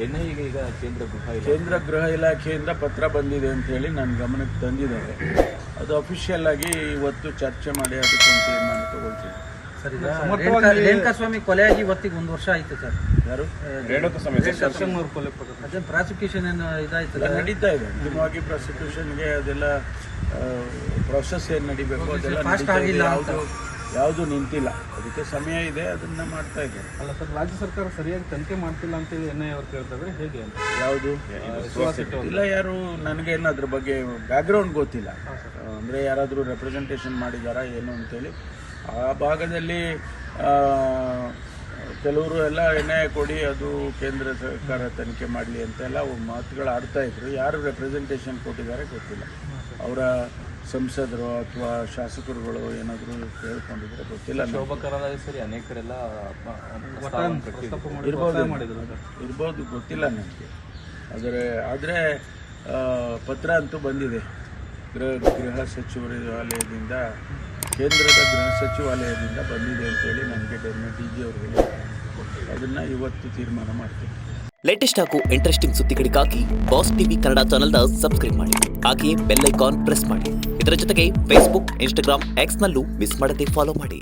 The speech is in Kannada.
ಎನ್ಐಎಗೆ ಈಗ ಕೇಂದ್ರ ಗೃಹ ಇಲಾಖೆಯಿಂದ ಪತ್ರ ಬಂದಿದೆ ಅಂತ ಹೇಳಿ ನನ್ನ ಗಮನಕ್ಕೆ ತಂದಿದ್ದಾರೆ. ಅದು ಅಫಿಷಿಯಲ್ ಆಗಿ ಇವತ್ತು ಚರ್ಚೆ ಮಾಡಿ ಅದಕ್ಕೊಂದು ತೀರ್ಮಾನ ತಗೊಳ್ತೀವಿ. ಸರ್, ಈಗ ರೇಣುಕಾಸ್ವಾಮಿ ಕೊಲೆಯಾಗಿ ಇವತ್ತಿಗೆ 1 ವರ್ಷ ಆಯಿತು ಸರ್. ಯಾರು? ರೇಣುಕಾಸ್ವಾಮಿ ಕೊಲೆ ಅದೇ ಪ್ರಾಸಿಕ್ಯೂಷನ್ ಏನು ಇದಾಯ್ತು ನಡೀತಾ ಇದೆ. ಅಂತಿಮವಾಗಿ ಪ್ರಾಸಿಕ್ಯೂಷನ್ಗೆ ಅದೆಲ್ಲ ಪ್ರೊಸೆಸ್ ಏನು ನಡಿಬೇಕು ಅದೆಲ್ಲ ಫಾಸ್ಟ್ ಆಗಿಲ್ಲ, ಯಾವುದು ನಿಂತಿಲ್ಲ. ಅದಕ್ಕೆ ಸಮಯ ಇದೆ, ಅದನ್ನ ಮಾಡ್ತಾ ಇದ್ದಾರೆ. ಅಲ್ಲ ಸರ್, ರಾಜ್ಯ ಸರ್ಕಾರ ಸರಿಯಾಗಿ ತನಿಖೆ ಮಾಡ್ತಿಲ್ಲ ಅಂತೇಳಿ ಎನ್ಐಎ ಅವ್ರು ಕೇಳ್ತಾರೆ, ಹೇಗೆ ಅಂತ? ಯಾವುದು ಇಲ್ಲ, ಯಾರು ನನಗೇನು ಅದ್ರ ಬಗ್ಗೆ ಬ್ಯಾಕ್ಗ್ರೌಂಡ್ ಗೊತ್ತಿಲ್ಲ. ಅಂದರೆ ಯಾರಾದರೂ ರೆಪ್ರೆಸೆಂಟೇಷನ್ ಮಾಡಿದಾರಾ ಏನು ಅಂತೇಳಿ ಆ ಭಾಗದಲ್ಲಿ ಕೆಲವರು ಎಲ್ಲ ಎನ್ಐಎ ಕೊಡಿ, ಅದು ಕೇಂದ್ರ ಸರ್ಕಾರ ತನಿಖೆ ಮಾಡಲಿ ಅಂತೆಲ್ಲ ಮಾತುಗಳು ಆಡ್ತಾ ಇದ್ರು. ಯಾರು ರೆಪ್ರೆಸೆಂಟೇಷನ್ ಕೊಟ್ಟಿದ್ದಾರೆ ಗೊತ್ತಿಲ್ಲ. ಅವರ ಸಂಸದರು ಅಥವಾ ಶಾಸಕರುಗಳು ಏನಾದರೂ ಹೇಳ್ಕೊಂಡಿದ್ರೆ ಗೊತ್ತಿಲ್ಲ. ಸರಿ, ಅನೇಕ ಕಡೆಲ್ಲ ಇರ್ಬೋದು, ಗೊತ್ತಿಲ್ಲ ನನಗೆ. ಆದರೆ ಪತ್ರ ಅಂತೂ ಬಂದಿದೆ ಗೃಹ ಸಚಿವಾಲಯದಿಂದ, ಕೇಂದ್ರದ ಗೃಹ ಸಚಿವಾಲಯದಿಂದ ಬಂದಿದೆ ಅಂತೇಳಿ ನನಗೆ DG ಅವರು ಹೇಳಿ, ಅದನ್ನು ಇವತ್ತು ತೀರ್ಮಾನ ಮಾಡ್ತೀನಿ. ಲೇಟೆಸ್ಟ್ ಹಾಗೂ ಇಂಟ್ರೆಸ್ಟಿಂಗ್ ಸುದ್ದಿಗಳಿಗಾಗಿ ಬಾಸ್ ಟಿವಿ ಕನ್ನಡ ಚಾನೆಲ್ನ ಸಬ್ಸ್ಕ್ರೈಬ್ ಮಾಡಿ. ಹಾಗೆಯೇ ಬೆಲ್ ಐಕಾನ್ ಪ್ರೆಸ್ ಮಾಡಿ. ಇದರ ಜೊತೆಗೆ ಫೇಸ್ಬುಕ್, ಇನ್ಸ್ಟಾಗ್ರಾಮ್, ಎಕ್ಸ್ನಲ್ಲೂ ಮಿಸ್ ಮಾಡದೆ ಫಾಲೋ ಮಾಡಿ.